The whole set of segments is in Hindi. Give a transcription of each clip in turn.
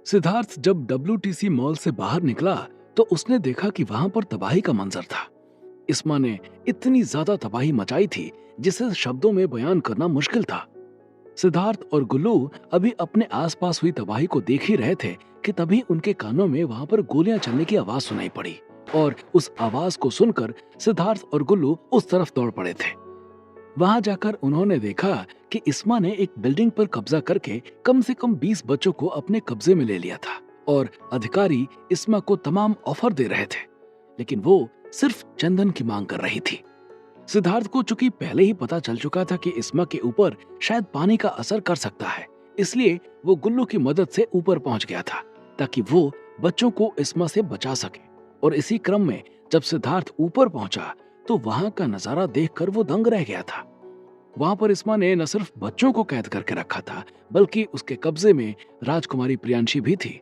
सिद्धार्थ जब WTC मॉल से बाहर निकला तो उसने देखा कि वहां पर तबाही का मंजर था। इस्मा ने इतनी ज्यादा तबाही मचाई थी जिसे शब्दों में बयान करना मुश्किल था। सिद्धार्थ और गुल्लू अभी अपने आसपास हुई तबाही को देख ही रहे थे कि तभी उनके कानों में वहां पर गोलियां चलने की आवाज सुनाई पड़ी और उस आवाज को सुनकर सिद्धार्थ और गुल्लू उस तरफ दौड़ पड़े थे। वहां जाकर उन्होंने देखा कि इस्मा ने एक बिल्डिंग पर कब्जा करके कम से कम 20 बच्चों को अपने कब्जे में ले लिया था और अधिकारी इस्मा को तमाम ऑफर दे रहे थे, लेकिन वो सिर्फ चंदन की मांग कर रही थी। सिद्धार्थ को चूंकि पहले ही पता चल चुका था कि इस्मा के ऊपर शायद पानी का असर कर सकता है, इसलिए वो गुल्लू की मदद से ऊपर पहुंच गया था ताकि वो बच्चों को इस्मा से बचा सके। और इसी क्रम में जब सिद्धार्थ ऊपर पहुंचा तो वहां का नजारा देखकर वो दंग रह गया था। वहां पर इस्मा ने न सिर्फ बच्चों को कैद करके रखा था बल्कि उसके कब्जे में राजकुमारी प्रियांशी भी थी।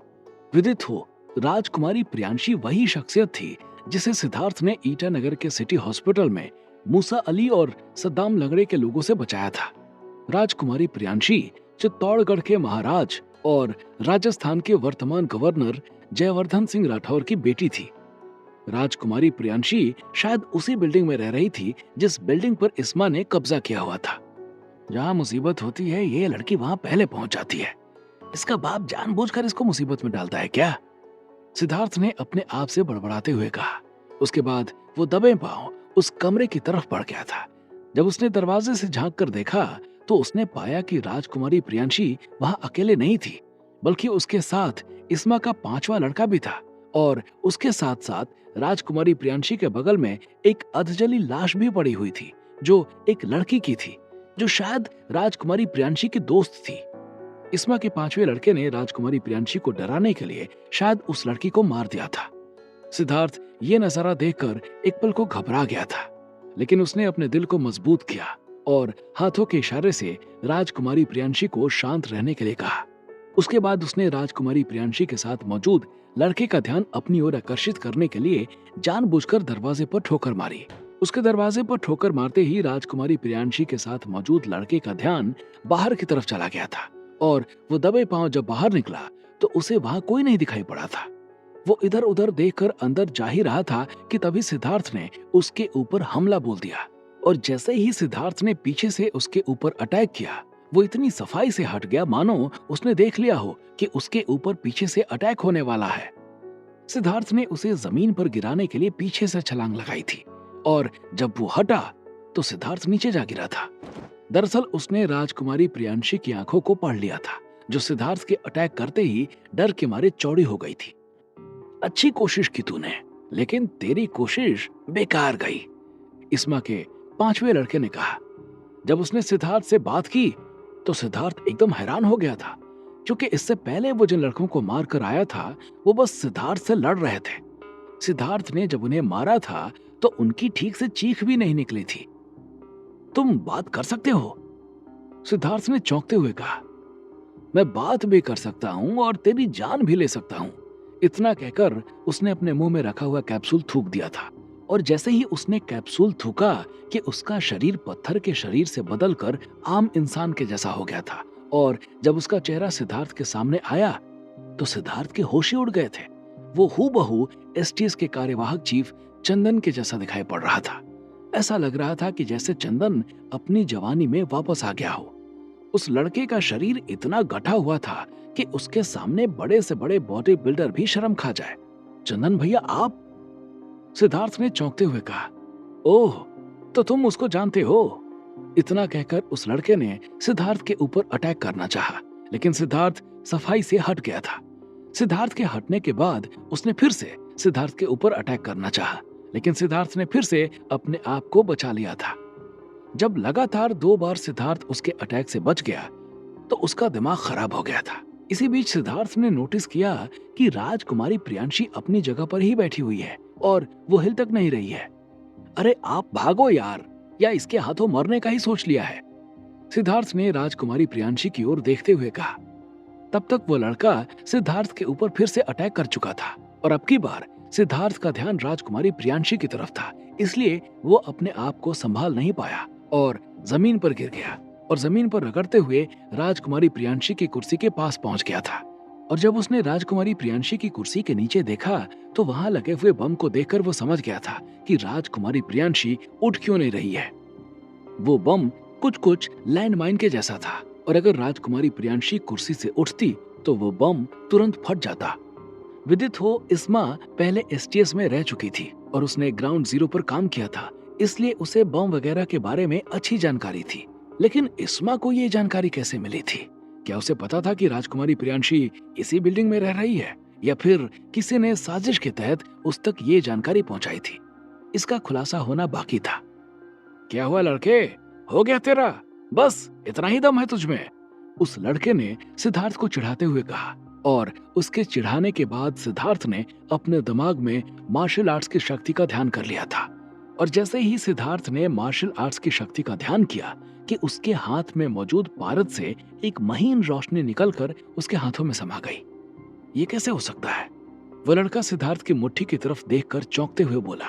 विदित हो, राजकुमारी प्रियांशी वही शख्सियत थी जिसे सिद्धार्थ ने ईटानगर के सिटी हॉस्पिटल में मूसा अली और सद्दाम लंगड़े के लोगों से बचाया था। राजकुमारी प्रियांशी चित्तौड़गढ़ के महाराज और राजस्थान के वर्तमान गवर्नर जयवर्धन सिंह राठौर की बेटी थी। राजकुमारी प्रियांशी शायद उसी बिल्डिंग में रह रही थी जिस बिल्डिंग पर इस्मा ने कब्जा किया हुआ था। जहां मुसीबत होती है ये लड़की वहां पहले पहुंच जाती है। इसका बाप जानबूझकर इसको मुसीबत में डालता है क्या? सिद्धार्थ ने अपने आप से बड़बड़ाते हुए कहा। उसके बाद वो दबे पांव उस कमरे की तरफ बढ़ गया था। जब उसने दरवाजे से झांक कर देखा तो उसने पाया कि राजकुमारी प्रियांशी वहां अकेले नहीं थी, बल्कि उसके साथ इस्मा का 5वां लड़का भी था और उसके साथ साथ राजकुमारी प्रियांशी के बगल में एक अधजली लाश भी पड़ी हुई थी जो एक लड़की की थी, जो शायद राजकुमारी प्रियांशी की दोस्त थी। इस्मा के 5वें लड़के ने राजकुमारी प्रियांशी को डराने के लिए शायद उस लड़की को मार दिया था। सिद्धार्थ ये नजारा देखकर एक पल को घबरा गया था, लेकिन उसने अपने दिल को मजबूत किया और हाथों के इशारे से राजकुमारी प्रियांशी को शांत रहने के लिए कहा। उसके बाद उसने राजकुमारी प्रियांशी के साथ मौजूद लड़के का ध्यान अपनी ओर आकर्षित करने के लिए जानबूझकर दरवाजे पर ठोकर मारी। उसके दरवाजे पर ठोकर मारते ही राजकुमारी प्रियांशी के साथ मौजूद लड़के का ध्यान बाहर की तरफ चला गया था और वो दबे पांव जब बाहर निकला तो उसे वहां कोई नहीं दिखाई पड़ा था। वो इधर उधर देखकर अंदर जा ही रहा था कि तभी सिद्धार्थ ने उसके ऊपर हमला बोल दिया और जैसे ही सिद्धार्थ ने पीछे से उसके ऊपर अटैक किया, वो इतनी सफाई से हट गया मानो उसने देख लिया हो कि उसके ऊपर पीछे से अटैक होने वाला है। सिद्धार्थ ने उसे जमीन पर गिराने के लिए पीछे से छलांग लगाई थी और जब वो हटा तो सिद्धार्थ नीचे जा गिरा था। दरअसल उसने राजकुमारी प्रियांशी की आंखों को पढ़ लिया था, जो सिद्धार्थ के अटैक करते ही डर के मारे चौड़ी हो गई थी। अच्छी कोशिश की तूने, लेकिन तेरी कोशिश बेकार गई, इस्मा के 5वें लड़के ने कहा। जब उसने सिद्धार्थ से बात की तो सिद्धार्थ एकदम हैरान हो गया था, क्योंकि इससे पहले वो जिन लड़कों को मार कर आया था वो बस सिद्धार्थ से लड़ रहे थे। सिद्धार्थ ने जब उन्हें मारा था तो उनकी ठीक से चीख भी नहीं निकली थी। तुम बात कर सकते हो? सिद्धार्थ ने चौंकते हुए कहा। मैं बात भी कर सकता हूँ और तेरी जान भी ले सकता हूँ। इतना कहकर उसने अपने मुंह में रखा हुआ कैप्सूल थूक दिया था और जैसे ही उसने कैप्सूल थूका कि उसका शरीर पत्थर के शरीर से बदलकर आम इंसान के जैसा हो गया था और जब उसका चेहरा सिद्धार्थ के सामने आया तो सिद्धार्थ के होश ही उड़ गए थे। वो हूबहू STS के कार्यवाहक चीफ चंदन के जैसा दिखाई पड़ रहा था। ऐसा लग रहा था कि जैसे चंदन अपनी जवानी में वापस आ गया हो। उस लड़के का शरीर इतना गठा हुआ था कि उसके सामने बड़े से बड़े बॉडी बिल्डर भी शर्म खा जाए। चंदन भैया आप? सिद्धार्थ ने चौंकते हुए कहा। ओह, तो तुम उसको जानते हो? इतना कहकर उस लड़के ने सिद्धार्थ के ऊपर अटैक करना चाहा, लेकिन सिद्धार्थ सफाई से हट गया था। सिद्धार्थ के हटने के बाद उसने फिर से सिद्धार्थ के ऊपर अटैक करना चाहा, लेकिन सिद्धार्थ ने फिर से अपने आप को बचा लिया था। जब लगातार 2 बार सिद्धार्थ उसके अटैक से बच गया तो उसका दिमाग खराब हो गया था। इसी बीच सिद्धार्थ ने नोटिस किया कि राजकुमारी प्रियांशी अपनी जगह पर ही बैठी हुई है और वो हिल तक नहीं रही है। अरे आप भागो यार, या इसके हाथों मरने का ही सोच लिया है? सिद्धार्थ ने राजकुमारी प्रियांशी की ओर देखते हुए कहा। तब तक वो लड़का सिद्धार्थ के ऊपर फिर से अटैक कर चुका था और अब की बार सिद्धार्थ का ध्यान राजकुमारी प्रियांशी की तरफ था, इसलिए वो अपने आप को संभाल नहीं पाया और जमीन पर गिर गया और जमीन पर रगड़ते हुए राजकुमारी प्रियांशी की कुर्सी के पास पहुंच गया था और जब उसने राजकुमारी प्रियांशी की कुर्सी के नीचे देखा तो वहां लगे हुए बम को देखकर वो समझ गया था कि राजकुमारी प्रियांशी उठ क्यों नहीं रही है। वो बम कुछ कुछ लैंडमाइन के जैसा था और अगर राजकुमारी प्रियांशी कुर्सी से उठती तो वो बम तुरंत फट जाता। विदित हो इस्मा पहले एसटीएस में रह चुकी थी और उसने ग्राउंड जीरो पर काम किया था, इसलिए उसे बम वगैरह के बारे में अच्छी जानकारी थी। लेकिन इस्मा को ये जानकारी कैसे मिली थी? क्या उसे पता था कि राजकुमारी प्रियांशी इसी बिल्डिंग में रह रही है या फिर किसी ने साजिश के तहत उस तक ये जानकारी पहुंचाई थी? इसका खुलासा होना बाकी था। क्या हुआ लड़के, हो गया तेरा? बस इतना ही दम है तुझमें? उस लड़के ने सिद्धार्थ को चिढ़ाते हुए कहा और उसके चिढ़ाने के बाद सिद्धार्थ ने अपने दिमाग में मार्शल आर्ट्स की शक्ति का ध्यान कर लिया था। और जैसे ही सिद्धार्थ ने मार्शल आर्ट्स की शक्ति का ध्यान किया कि उसके हाथ में मौजूद पारद से एक महीन रोशनी निकलकर उसके हाथों में समा गई। ये कैसे हो सकता है? वो लड़का सिद्धार्थ की मुट्ठी की तरफ देखकर चौंकते हुए बोला।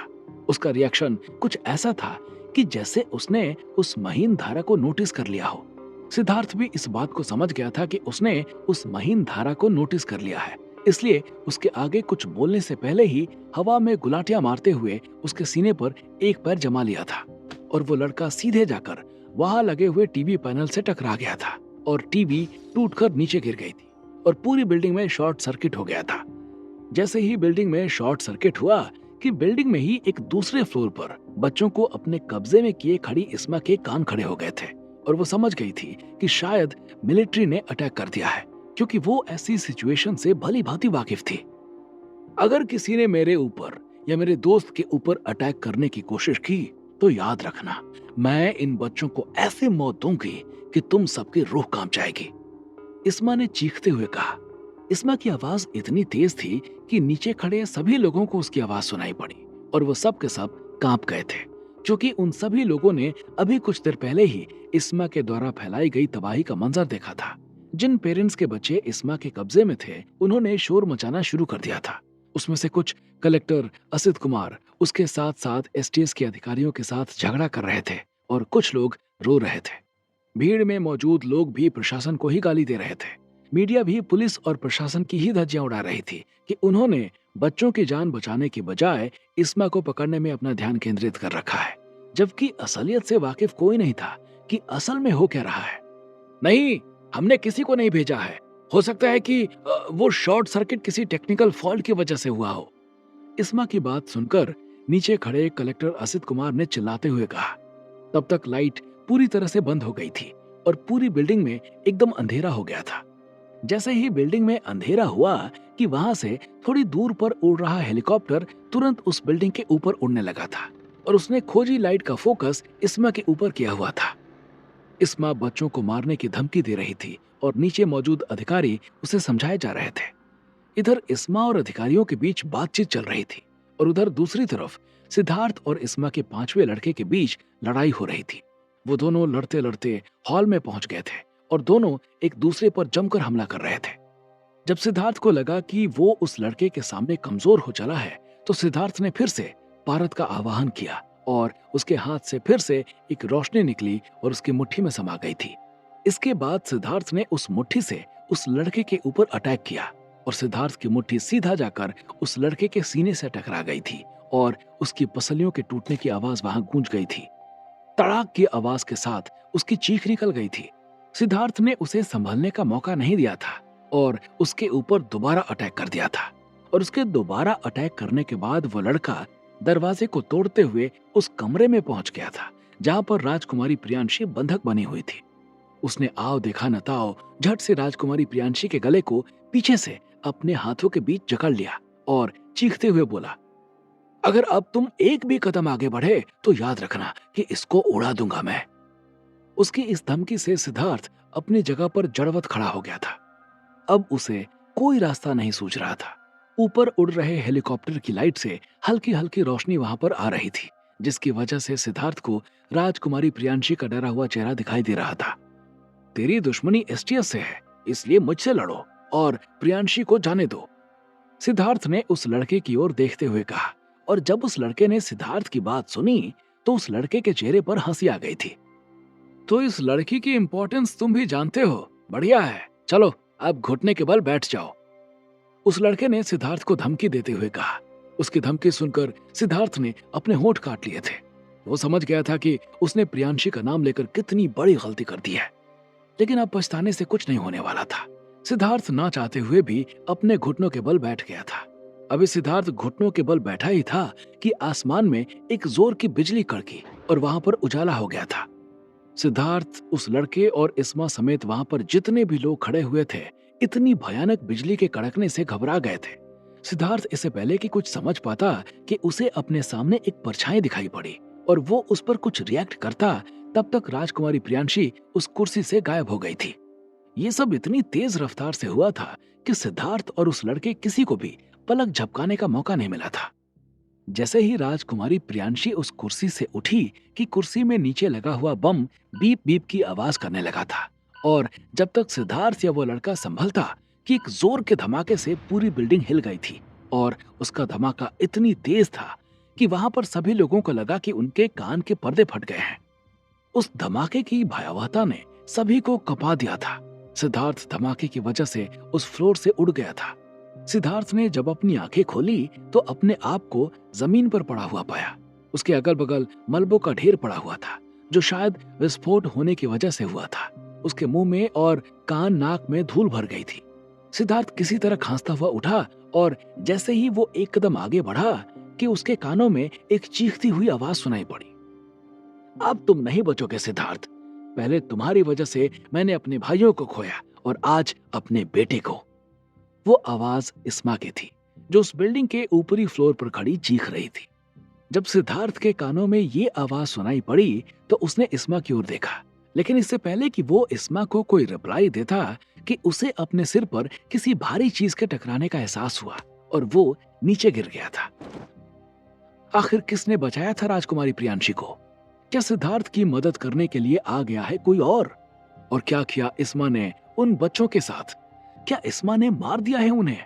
उसका रिएक्शन कुछ ऐसा था कि जैसे उसने उस महीन धारा को नोटिस कर लिया हो। सिद्धार्थ भी इस बात को समझ गया था कि उसने उस महीन धारा को नोटिस कर लिया है, इसलिए उसके आगे कुछ बोलने से पहले ही हवा में गुलाटियां मारते हुए उसके सीने पर एक पैर जमा लिया था और वो लड़का सीधे जाकर वहां लगे हुए टीवी पैनल से टकरा गया था और टीवी टूटकर नीचे गिर गई थी और पूरी बिल्डिंग में शॉर्ट सर्किट हो गया था। जैसे ही बिल्डिंग में शॉर्ट सर्किट हुआ कि बिल्डिंग में ही एक दूसरे फ्लोर पर बच्चों को अपने कब्जे में किए खड़ी इस्मा के कान खड़े हो गए थे और वो समझ गई थी कि शायद मिलिट्री ने अटैक कर दिया है, क्योंकि वो ऐसी सिचुएशन से भली भांति वाकिफ थी। अगर किसी ने मेरे ऊपर या मेरे दोस्त के ऊपर अटैक करने की कोशिश की तो याद रखना, मैं इन बच्चों को ऐसे मौत दूंगी कि तुम सबकी रूह कांप जाएगी, इस्मा ने चीखते हुए कहा। इस्मा की आवाज इतनी तेज थी कि नीचे खड़े सभी लोगों को उसकी आवाज सुनाई पड़ी और वो सब के सब कांप गए थे, क्योंकि उन सभी लोगों ने अभी कुछ देर पहले ही इस्मा के द्वारा फैलाई गई तबाही का मंजर देखा था। जिन पेरेंट्स के बच्चे इस्मा के कब्जे में थे उन्होंने शोर मचाना शुरू कर दिया था। उसमें से कुछ कलेक्टर असित कुमार उसके साथ साथ एसटीएस के अधिकारियों के साथ झगड़ा कर रहे थे और कुछ लोग रो रहे थे। भीड़ में मौजूद लोग भी प्रशासन को ही गाली दे रहे थे। मीडिया भी पुलिस और प्रशासन की ही धज्जियां उड़ा रही थी कि उन्होंने बच्चों की जान बचाने के बजाय इस्मा को पकड़ने में अपना ध्यान केंद्रित कर रखा है, जबकि असलियत से वाकिफ कोई नहीं था कि असल में हो क्या रहा है। नहीं, हमने किसी को नहीं भेजा है। हो सकता है कि वो शॉर्ट सर्किट किसी टेक्निकल फॉल्ट की वजह से हुआ हो। इस्मा की बात सुनकर नीचे खड़े कलेक्टर असित कुमार ने चिल्लाते हुए कहा। तब तक लाइट पूरी तरह से बंद हो गई थी और पूरी बिल्डिंग में एकदम अंधेरा हो गया था। जैसे ही बिल्डिंग में अंधेरा हुआ कि वहां से थोड़ी दूर पर उड़ रहा हेलीकॉप्टर तुरंत उस बिल्डिंग के ऊपर उड़ने लगा था और उसने खोजी लाइट का फोकस इस्मा के ऊपर किया हुआ था। इस्मा बच्चों को मारने की धमकी दे रही थी और नीचे मौजूद अधिकारी उसे समझाए जा रहे थे। इधर इस्मा और अधिकारियों के बीच बातचीत चल रही थी और उधर दूसरी तरफ सिद्धार्थ और इस्मा के पांचवें लड़के के बीच लड़ाई हो रही थी। वो दोनों लड़ते लड़ते हॉल में पहुंच गए थे और दोनों एक दूसरे पर जमकर हमला कर रहे थे। जब सिद्धार्थ को लगा कि वो उस लड़के के सामने कमजोर हो चला है तो सिद्धार्थ ने फिर से पारद का आवाहन किया और उसके हाथ से फिर से एक रोशनी निकली और उसकी मुट्ठी में समा गई थी। इसके बाद सिद्धार्थ ने उस मुट्ठी से उस लड़के के ऊपर अटैक किया और सिद्धार्थ की मुट्ठी सीधा जाकर उस लड़के के सीने से टकरा गई थी और उसकी पसलियों के टूटने की आवाज वहां गूंज गई थी। तड़ाक की आवाज के साथ उसकी चीख निकल गई थी। सिद्धार्थ ने उसे संभलने का मौका नहीं दिया था और उसके ऊपर दोबारा अटैक कर दिया था और उसके दोबारा अटैक करने के बाद वो लड़का दरवाजे को तोड़ते हुए उस कमरे में पहुंच गया था जहां पर राजकुमारी प्रियांशी बंधक बनी हुई थी। उसने आओ देखा न ताओ झट से राजकुमारी प्रियांशी के गले को पीछे से अपने हाथों के बीच जकड़ लिया और चीखते हुए बोला, अगर अब तुम एक भी कदम आगे बढ़े तो याद रखना कि इसको उड़ा दूंगा मैं। उसकी इस धमकी से सिद्धार्थ अपनी जगह पर जड़वत खड़ा हो गया था। अब उसे कोई रास्ता नहीं सूझ रहा था। ऊपर उड़ रहे हेलीकॉप्टर की लाइट से हल्की हल्की रोशनी वहां पर आ रही थी, जिसकी वजह से सिद्धार्थ को राजकुमारी प्रियांशी का डरा हुआ चेहरा दिखाई दे रहा था। तेरी दुश्मनी एसटीएस से है, इसलिए मुझसे लड़ो और प्रियांशी को जाने दो, सिद्धार्थ ने उस लड़के की ओर देखते हुए कहा। और जब उस लड़के ने सिद्धार्थ की बात सुनी तो उस लड़के के चेहरे पर हंसी आ गई थी। तो इस लड़की की इंपॉर्टेंस तुम भी जानते हो, बढ़िया है, चलो अब घुटने के बल बैठ जाओ। उस लड़के ने सिद्धार्थ को धमकी देते हुए कहा। उसकी धमकी सुनकर सिद्धार्थ ने अपने होंठ काट लिए थे। वो समझ गया था कि उसने प्रियांशी का नाम लेकर कितनी बड़ी गलती कर दी है, लेकिन अब पछताने से कुछ नहीं होने वाला था। सिद्धार्थ ना चाहते हुए भी अपने घुटनों के बल बैठ गया था। अभी सिद्धार्थ घुटनों के बल बैठा ही था कि आसमान में एक जोर की बिजली कड़की और वहां पर उजाला हो गया था। सिद्धार्थ, उस लड़के और इस्मा समेत वहां पर जितने भी लोग खड़े हुए थे, इतनी भयानक बिजली के कड़कने से घबरा गए थे। सिद्धार्थ इससे पहले कि कुछ समझ पाता कि उसे अपने सामने एक परछाई दिखाई पड़ी और वो उस पर कुछ रिएक्ट करता, तब तक राजकुमारी प्रियांशी उस कुर्सी से गायब हो गई थी। ये सब इतनी तेज रफ्तार से हुआ था कि सिद्धार्थ और उस लड़के किसी को भी पलक झपकाने का मौका नहीं मिला था। जैसे ही राजकुमारी प्रियांशी उस कुर्सी से उठी कि कुर्सी में नीचे लगा हुआ बम बीप बीप की आवाज करने लगा था, और जब तक सिद्धार्थ या वो लड़का संभलता कि एक जोर के धमाके से पूरी बिल्डिंग हिल गई थी, और उसका धमाका इतनी तेज था कि वहां पर सभी लोगों को लगा कि उनके कान के पर्दे फट गए हैं। उस धमाके की भयावहता ने सभी को कपा दिया था। सिद्धार्थ धमाके की वजह से उस फ्लोर से उड़ गया था। सिद्धार्थ ने जब अपनी आंखें खोली तो अपने आप को जमीन पर पड़ा हुआ पाया। उसके अगल बगल मलबों का ढेर पड़ा हुआ था, जो शायद विस्फोट होने की वजह से हुआ था। उसके मुंह में और कान नाक में धूल भर गई थी। सिद्धार्थ किसी तरह खांसता हुआ उठा, और जैसे ही वो एक कदम आगे बढ़ा कि उसके कानों में एक चीखती हुई आवाज सुनाई पड़ी। अब तुम नहीं बचोगे सिद्धार्थ। पहले तुम्हारी वजह से मैंने अपने भाइयों को खोया और आज अपने बेटे को। वो आवाज इस्मा की थी, जो उस बिल्डिंग के ऊपरी फ्लोर पर खड़ी चीख रही थी। जब सिद्धार्थ के कानों में ये आवाज सुनाई पड़ी तो उसने इस्मा की ओर देखा, लेकिन इससे पहले कि वो इस्मा को कोई रिप्लाई देता कि उसे अपने सिर पर किसी भारी चीज के टकराने का एहसास हुआ और वो नीचे गिर गया था। आखिर किसने बचाया था राजकुमारी प्रियांशी को? क्या सिद्धार्थ की मदद करने के लिए आ गया है कोई और क्या किया इस्मा ने उन बच्चों के साथ? क्या इस्मा ने मार दिया है उन्हें?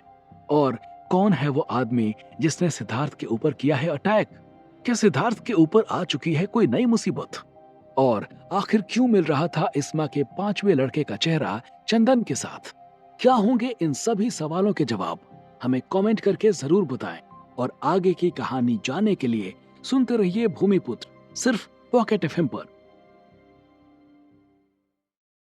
और कौन है वो आदमी जिसने सिद्धार्थ के ऊपर किया है अटैक? क्या सिद्धार्थ के ऊपर आ चुकी है कोई नई मुसीबत? और आखिर क्यों मिल रहा था इस्मा के पांचवें लड़के का चेहरा चंदन के साथ? क्या होंगे इन सभी सवालों के जवाब? हमें कमेंट करके जरूर बताएं, और आगे की कहानी जानने के लिए सुनते रहिए भूमिपुत्र, सिर्फ पॉकेट एफएम पर।